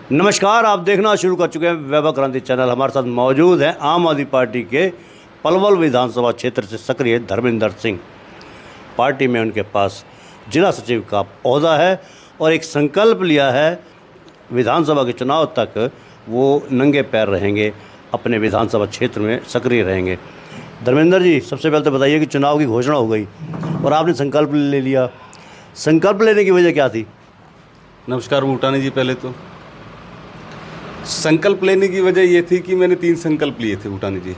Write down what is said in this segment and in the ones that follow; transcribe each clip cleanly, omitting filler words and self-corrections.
नमस्कार, आप देखना शुरू कर चुके हैं वैभव क्रांति चैनल। हमारे साथ मौजूद हैं आम आदमी पार्टी के पलवल विधानसभा क्षेत्र से सक्रिय धर्मेंद्र सिंह। पार्टी में उनके पास जिला सचिव का ओहदा है और एक संकल्प लिया है, विधानसभा के चुनाव तक वो नंगे पैर रहेंगे, अपने विधानसभा क्षेत्र में सक्रिय रहेंगे। धर्मेंद्र जी, सबसे पहले तो बताइए कि चुनाव की घोषणा हो गई और आपने संकल्प ले लिया। संकल्प लेने की वजह क्या थी? नमस्कार भूटानी जी। पहले तो संकल्प लेने की वजह ये थी कि मैंने 3 संकल्प लिए थे भूटानी जी।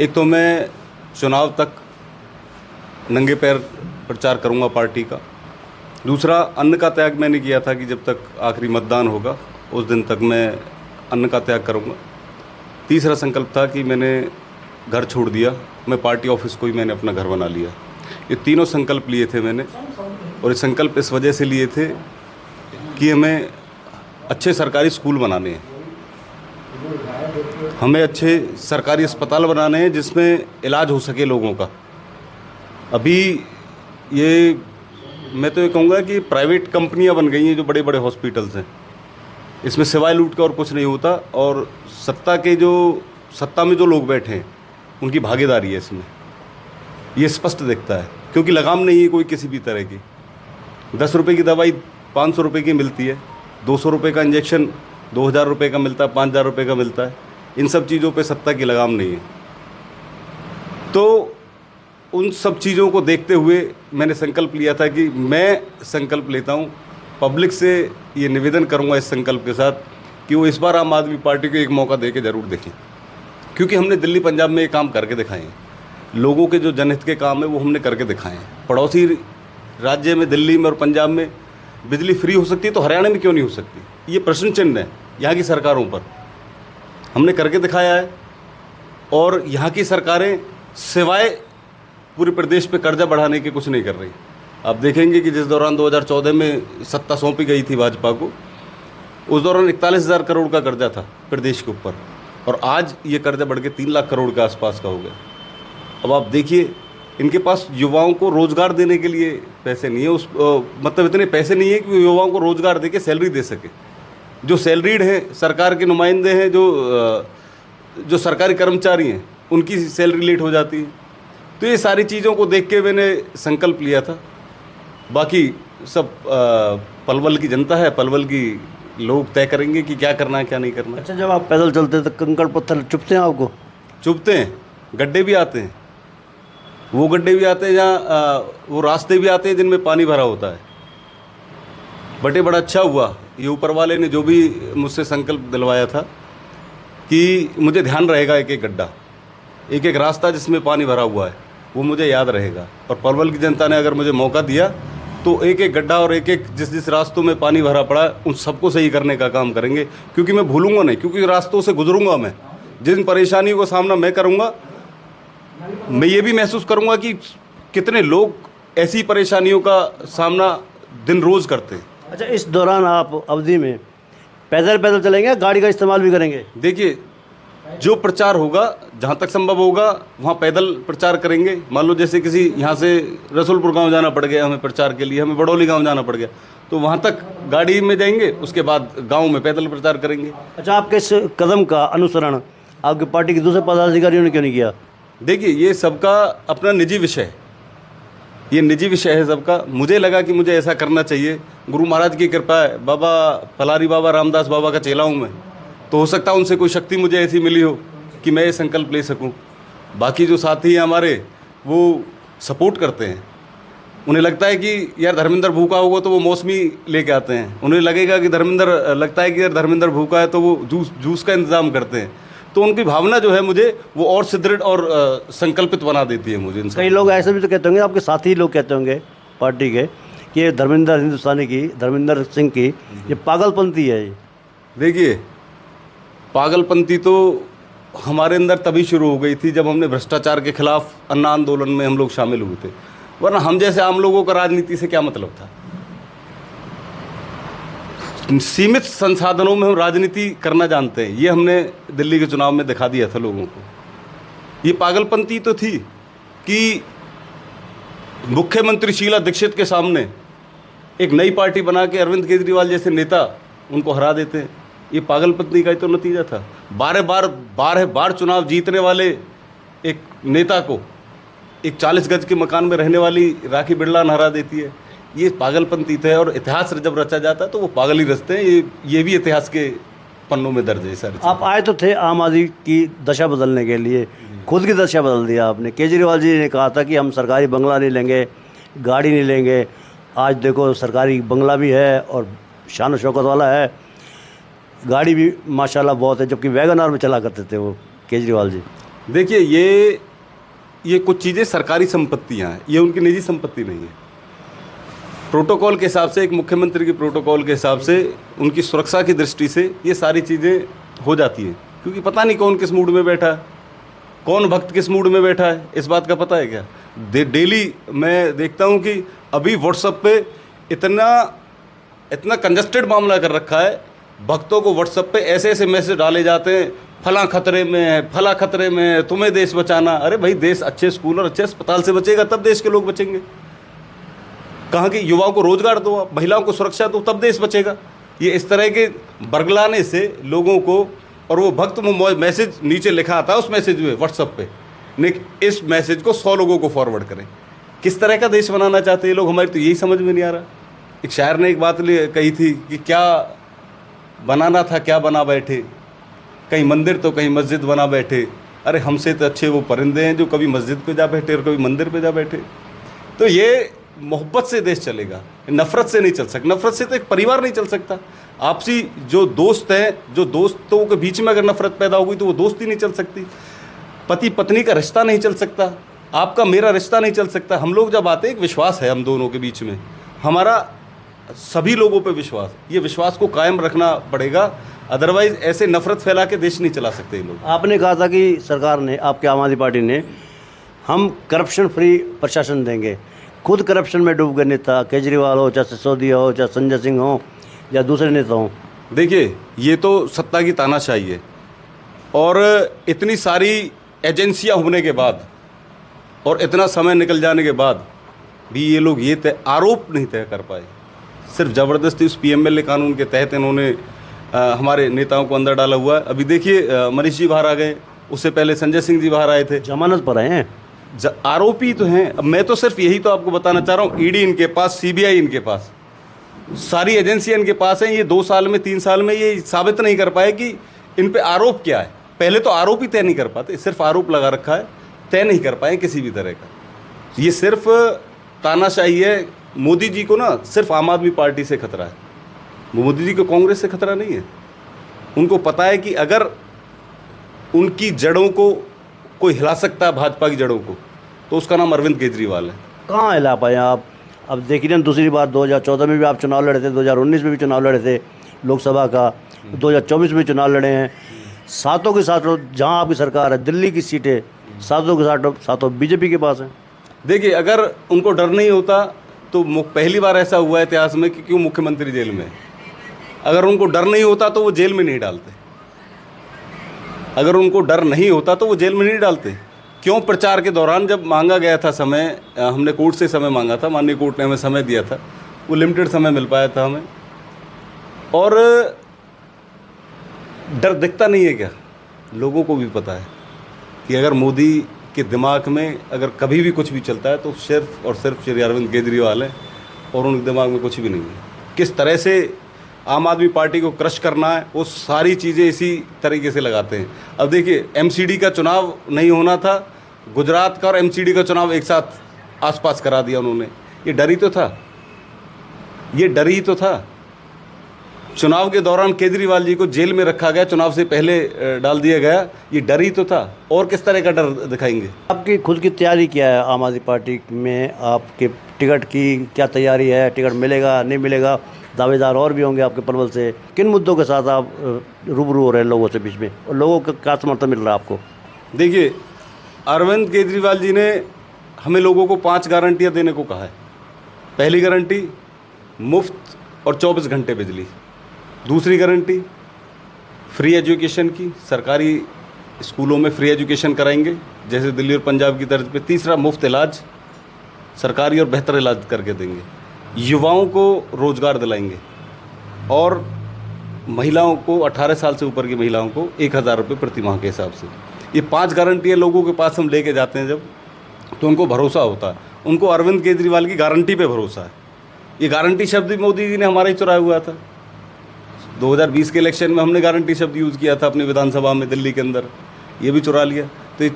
एक तो मैं चुनाव तक नंगे पैर प्रचार करूंगा पार्टी का। दूसरा, अन्न का त्याग मैंने किया था कि जब तक आखिरी मतदान होगा उस दिन तक मैं अन्न का त्याग करूंगा। तीसरा संकल्प था कि मैंने घर छोड़ दिया, मैं पार्टी ऑफिस को ही मैंने अपना घर बना लिया। ये तीनों संकल्प लिए थे मैंने, और ये संकल्प इस वजह से लिए थे कि हमें अच्छे सरकारी स्कूल बनाने हैं, हमें अच्छे सरकारी अस्पताल बनाने हैं जिसमें इलाज हो सके लोगों का। अभी ये मैं तो ये कहूँगा कि प्राइवेट कंपनियां बन गई हैं जो बड़े बड़े हॉस्पिटल्स हैं, इसमें सिवाय लूट का और कुछ नहीं होता। और सत्ता में जो लोग बैठे हैं उनकी भागीदारी है इसमें, ये स्पष्ट दिखता है, क्योंकि लगाम नहीं है कोई किसी भी तरह की। 10 रुपये की दवाई 500 रुपये की मिलती है, 200 रुपये का इंजेक्शन 2000 रुपये का मिलता है, 5000 रुपये का मिलता है। इन सब चीज़ों पे सत्ता की लगाम नहीं है। तो उन सब चीज़ों को देखते हुए मैंने संकल्प लिया था कि मैं संकल्प लेता हूँ, पब्लिक से ये निवेदन करूँगा इस संकल्प के साथ कि वो इस बार आम आदमी पार्टी को एक मौका दे के ज़रूर देखें, क्योंकि हमने दिल्ली पंजाब में ये काम करके दिखाए हैं। लोगों के जो जनहित के काम है वो हमने करके दिखाए हैं। पड़ोसी राज्य में, दिल्ली में और पंजाब में बिजली फ्री हो सकती है, तो हरियाणा में क्यों नहीं हो सकती? ये प्रश्न चिन्ह है यहाँ की सरकारों पर। हमने करके दिखाया है, और यहाँ की सरकारें सिवाय पूरे प्रदेश पे कर्जा बढ़ाने के कुछ नहीं कर रही। आप देखेंगे कि जिस दौरान 2014 में सत्ता सौंपी गई थी भाजपा को, उस दौरान 41,000 करोड़ का कर्जा था प्रदेश के ऊपर, और आज ये कर्जा बढ़ के 3 लाख करोड़ के आसपास का हो गया। अब आप देखिए, इनके पास युवाओं को रोज़गार देने के लिए पैसे नहीं है, मतलब इतने पैसे नहीं है कि युवाओं को रोज़गार दे के सैलरी दे सके। जो सैलरीड हैं, सरकार के नुमाइंदे हैं, जो सरकारी कर्मचारी हैं, उनकी सैलरी लेट हो जाती है। तो ये सारी चीज़ों को देख के मैंने संकल्प लिया था। बाकी सब पलवल की जनता है, पलवल की लोग तय करेंगे कि क्या करना है क्या नहीं करना। अच्छा, जब आप पैदल चलते हैं तो कंकड़ पत्थर चुभते हैं आपको? चुभते हैं, गड्ढे भी आते हैं, वो गड्ढे भी आते हैं जहाँ वो रास्ते भी आते हैं जिनमें पानी भरा होता है। बटे बड़ा अच्छा हुआ ये ऊपर वाले ने जो भी मुझसे संकल्प दिलवाया था कि मुझे ध्यान रहेगा, एक एक गड्ढा, एक एक रास्ता जिसमें पानी भरा हुआ है वो मुझे याद रहेगा। और पलवल की जनता ने अगर मुझे मौका दिया तो एक एक गड्ढा और एक एक जिस रास्तों में पानी भरा पड़ा है उन सबको सही करने का काम करेंगे, क्योंकि मैं भूलूंगा नहीं, क्योंकि रास्तों से गुजरूंगा मैं, जिन परेशानियों का सामना मैं करूंगा, मैं ये भी महसूस करूंगा कि कितने लोग ऐसी परेशानियों का सामना दिन रोज़ करते हैं। अच्छा, इस दौरान आप अवधि में पैदल चलेंगे, गाड़ी का इस्तेमाल भी करेंगे? देखिए, जो प्रचार होगा जहाँ तक संभव होगा वहाँ पैदल प्रचार करेंगे। मान लो जैसे किसी यहाँ से रसूलपुर गांव जाना पड़ गया हमें प्रचार के लिए, हमें बड़ौली गांव जाना पड़ गया, तो वहाँ तक गाड़ी में जाएंगे, उसके बाद गांव में पैदल प्रचार करेंगे। अच्छा, आपके इस कदम का अनुसरण आपकी पार्टी के दूसरे पदाधिकारियों ने क्यों नहीं किया? देखिए, ये सबका अपना निजी विषय है, ये निजी विषय है सबका। मुझे लगा कि मुझे ऐसा करना चाहिए, गुरु महाराज की कृपा है, बाबा फलारी बाबा रामदास बाबा का चेला हूँ मैं, तो हो सकता है उनसे कोई शक्ति मुझे ऐसी मिली हो कि मैं ये संकल्प ले सकूं। बाकी जो साथी हैं हमारे वो सपोर्ट करते हैं, उन्हें लगता है कि यार धर्मेंद्र भूखा होगा तो वो मौसमी लेके आते हैं, उन्हें लगेगा कि लगता है कि यार धर्मेंद्र भूखा है तो वो जूस का इंतज़ाम करते हैं। तो उनकी भावना जो है मुझे वो और सुदृढ़ और संकल्पित बना देती है मुझे। कई लोग ऐसे भी तो कहते होंगे, आपके साथी लोग कहते होंगे पार्टी के, कि ये धर्मेंद्र सिंह की ये पागलपंथी है। ये देखिए, पागलपंथी तो हमारे अंदर तभी शुरू हो गई थी जब हमने भ्रष्टाचार के खिलाफ अन्ना आंदोलन में हम लोग शामिल हुए थे, वरना हम जैसे आम लोगों का राजनीति से क्या मतलब था। सीमित संसाधनों में हम राजनीति करना जानते हैं, ये हमने दिल्ली के चुनाव में दिखा दिया था लोगों को। ये पागलपंथी तो थी कि मुख्यमंत्री शीला दीक्षित के सामने एक नई पार्टी बना के अरविंद केजरीवाल जैसे नेता उनको हरा देते हैं। ये पागलपंती का ही तो नतीजा था। 12 बार चुनाव जीतने वाले एक नेता को एक 40 गज के मकान में रहने वाली राखी बिरला हरा देती है। ये पागलपंती थे, और इतिहास जब रचा जाता है तो वो पागल ही रचते हैं। ये भी इतिहास के पन्नों में दर्ज है सर। आप आए तो थे आम आदमी की दशा बदलने के लिए, खुद की दशा बदल दिया आपने। केजरीवाल जी ने कहा था कि हम सरकारी बंगला नहीं लेंगे, गाड़ी नहीं लेंगे। आज देखो सरकारी बंगला भी है और शान शौकत वाला है, गाड़ी भी माशाल्लाह बहुत है, जबकि वैगन आर में चला करते थे वो केजरीवाल जी। देखिए, ये कुछ चीज़ें सरकारी संपत्तियां हैं, ये उनकी निजी संपत्ति नहीं है। प्रोटोकॉल के हिसाब से, एक मुख्यमंत्री के प्रोटोकॉल के हिसाब से, उनकी सुरक्षा की दृष्टि से ये सारी चीज़ें हो जाती हैं, क्योंकि पता नहीं कौन किस मूड में बैठा है, कौन भक्त किस मूड में बैठा है, इस बात का पता है क्या? डेली मैं देखता हूँ कि अभी व्हाट्सएप पे इतना कंजस्टेड मामला कर रखा है। भक्तों को व्हाट्सएप पे ऐसे ऐसे मैसेज डाले जाते हैं, फला खतरे में है, फला खतरे में है, तुम्हें देश बचाना। अरे भाई, देश अच्छे स्कूल और अच्छे अस्पताल से बचेगा तब देश के लोग बचेंगे। कहाँ कि युवाओं को रोजगार दो, आप महिलाओं को सुरक्षा दो, तब देश बचेगा। ये इस तरह के बरगलाने से लोगों को, और वो भक्त मैसेज नीचे लिखा आता है उस मैसेज में व्हाट्सएप पे, इस मैसेज को 100 लोगों को फॉरवर्ड करें। किस तरह का देश बनाना चाहते हैं ये लोग, हमारी तो यही समझ में नहीं आ रहा। एक शायर ने एक बात कही थी कि क्या बनाना था क्या बना बैठे, कहीं मंदिर तो कहीं मस्जिद बना बैठे। अरे हमसे तो अच्छे वो परिंदे हैं जो कभी मस्जिद पे जा बैठे और कभी मंदिर पे जा बैठे। तो ये मोहब्बत से देश चलेगा, नफ़रत से नहीं चल सकता। नफ़रत से तो एक परिवार नहीं चल सकता। आपसी जो दोस्त हैं, जो दोस्तों के बीच में अगर नफ़रत पैदा होगी तो वो दोस्ती नहीं चल सकती। पति पत्नी का रिश्ता नहीं चल सकता, आपका मेरा रिश्ता नहीं चल सकता। हम लोग जब आते हैं, एक विश्वास है हम दोनों के बीच में, हमारा सभी लोगों पे विश्वास, ये विश्वास को कायम रखना पड़ेगा। अदरवाइज ऐसे नफ़रत फैला के देश नहीं चला सकते ये लोग। आपने कहा था कि सरकार ने, आपके आम आदमी पार्टी ने, हम करप्शन फ्री प्रशासन देंगे। खुद करप्शन में डूब गए नेता, केजरीवाल हो, चाहे सिसोदिया हो, चाहे संजय सिंह हो, या दूसरे नेता हों। देखिए, ये तो सत्ता की तानाशाही है, और इतनी सारी एजेंसियां होने के बाद और इतना समय निकल जाने के बाद भी ये लोग ये आरोप नहीं तय कर पाए। सिर्फ ज़बरदस्ती उस PMLA कानून के तहत इन्होंने हमारे नेताओं को अंदर डाला हुआ है। अभी देखिए, मनीष जी बाहर आ गए, उससे पहले संजय सिंह जी बाहर आए थे, जमानत पर आए हैं, आरोपी तो हैं। अब मैं तो सिर्फ यही तो आपको बताना चाह रहा हूँ, ED इनके पास, CBI इनके पास, सारी एजेंसियां इनके पास हैं। ये 2 साल में 3 साल में ये साबित नहीं कर पाए कि इन पे आरोप क्या है। पहले तो आरोप ही तय नहीं कर पाते, सिर्फ आरोप लगा रखा है, तय नहीं कर पाए किसी भी तरह का। ये सिर्फ तानाशाही है। मोदी जी को ना सिर्फ आम आदमी पार्टी से खतरा है, मोदी जी को कांग्रेस से खतरा नहीं है। उनको पता है कि अगर उनकी जड़ों को कोई हिला सकता है, भाजपा की जड़ों को, तो उसका नाम अरविंद केजरीवाल है। कहाँ हिला पाए आप? अब देखिए ना, दूसरी बात, 2014 में भी आप चुनाव लड़े थे, 2019 में भी चुनाव लड़े थे लोकसभा का, 2024 में चुनाव लड़े हैं। सातों के साथ जहाँ आपकी सरकार है, दिल्ली की सीटें सातों के सातों बीजेपी के पास हैं। देखिए, अगर उनको डर नहीं होता तो पहली बार ऐसा हुआ है इतिहास में कि क्यों मुख्यमंत्री जेल में है। अगर उनको डर नहीं होता तो वो जेल में नहीं डालते। अगर उनको डर नहीं होता तो वो जेल में नहीं डालते। क्यों? प्रचार के दौरान जब मांगा गया था समय, हमने कोर्ट से समय मांगा था, माननीय कोर्ट ने हमें समय दिया था, वो लिमिटेड समय मिल पाया था हमें। और डर दिखता नहीं है क्या? लोगों को भी पता है कि अगर मोदी के दिमाग में अगर कभी भी कुछ भी चलता है तो सिर्फ और सिर्फ श्री अरविंद केजरीवाल है, और उनके दिमाग में कुछ भी नहीं है। किस तरह से आम आदमी पार्टी को क्रश करना है, वो सारी चीज़ें इसी तरीके से लगाते हैं। अब देखिए, MCD का चुनाव नहीं होना था, गुजरात का और MCD का चुनाव एक साथ आसपास करा दिया उन्होंने। ये डर ही तो था, ये डर ही तो था। चुनाव के दौरान केजरीवाल जी को जेल में रखा गया, चुनाव से पहले डाल दिया गया, ये डर ही तो था। और किस तरह का डर दिखाएंगे? आपकी खुद की तैयारी क्या है आम आदमी पार्टी में? आपके टिकट की क्या तैयारी है? टिकट मिलेगा नहीं मिलेगा? दावेदार और भी होंगे आपके पलवल से। किन मुद्दों के साथ आप रूबरू हो रहे हैं लोगों से बीच में, और लोगों का क्या समर्थन मिल रहा है आपको? देखिए, अरविंद केजरीवाल जी ने हमें लोगों को 5 गारंटियाँ देने को कहा है। पहली गारंटी, मुफ्त और 24 घंटे बिजली। दूसरी गारंटी, फ्री एजुकेशन की, सरकारी स्कूलों में फ्री एजुकेशन कराएंगे जैसे दिल्ली और पंजाब की तर्ज पे। तीसरा, मुफ्त इलाज, सरकारी और बेहतर इलाज करके देंगे। युवाओं को रोज़गार दिलाएंगे। और महिलाओं को 18 साल से ऊपर की महिलाओं को 1,000 रुपये प्रति माह के हिसाब से। ये 5 गारंटी है लोगों के पास हम लेके जाते हैं जब, तो उनको भरोसा होता है। उनको अरविंद केजरीवाल की गारंटी पे भरोसा है। ये गारंटी शब्द भी मोदी जी ने हमारा ही चुराया हुआ था। 2020 के इलेक्शन में हमने गारंटी शब्द यूज़ किया था अपनी विधानसभा में दिल्ली के अंदर, ये भी चुरा लिया। तो ये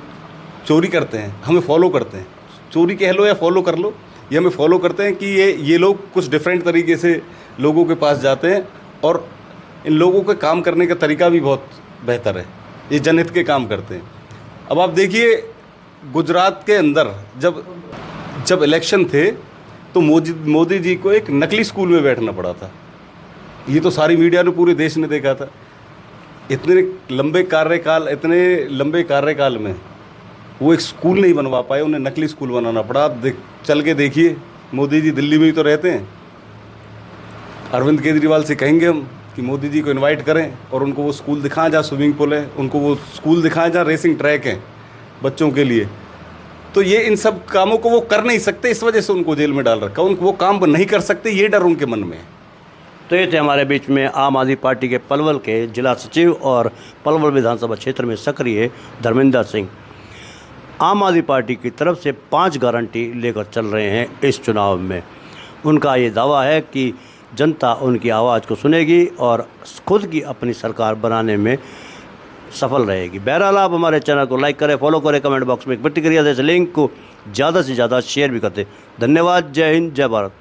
चोरी करते हैं, हमें फॉलो करते हैं। चोरी कह लो या फॉलो कर लो, ये हमें फॉलो करते हैं कि ये लोग कुछ डिफरेंट तरीके से लोगों के पास जाते हैं और इन लोगों के काम करने का तरीका भी बहुत बेहतर है। ये जनहित के काम करते हैं। अब आप देखिए गुजरात के अंदर जब इलेक्शन थे तो मोदी जी को एक नकली स्कूल में बैठना पड़ा था। ये तो सारी मीडिया ने, पूरे देश ने देखा था। इतने लंबे कार्यकाल में वो एक स्कूल नहीं बनवा पाए, उन्हें नकली स्कूल बनाना पड़ा। आप चल के देखिए, मोदी जी दिल्ली में ही तो रहते हैं। अरविंद केजरीवाल से कहेंगे हम कि मोदी जी को इनवाइट करें और उनको वो स्कूल दिखाएं जहाँ स्विमिंग पूल है, उनको वो स्कूल दिखाएं जहाँ रेसिंग ट्रैक हैं बच्चों के लिए। तो ये इन सब कामों को वो कर नहीं सकते, इस वजह से उनको जेल में डाल रखा। वो काम नहीं कर सकते, ये डर उनके मन में है। तो ये थे हमारे बीच में आम आदमी पार्टी के पलवल के जिला सचिव और पलवल विधानसभा क्षेत्र में सक्रिय धर्मेंद्र सिंह आम आदमी पार्टी की तरफ से 5 गारंटी लेकर चल रहे हैं इस चुनाव में। उनका ये दावा है कि जनता उनकी आवाज़ को सुनेगी और खुद की अपनी सरकार बनाने में सफल रहेगी। बहरहाल आप हमारे चैनल को लाइक करें, फॉलो करें, कमेंट बॉक्स में एक प्रतिक्रिया दें, इस लिंक को ज़्यादा से ज़्यादा शेयर भी करते। धन्यवाद। जय हिंद, जय भारत।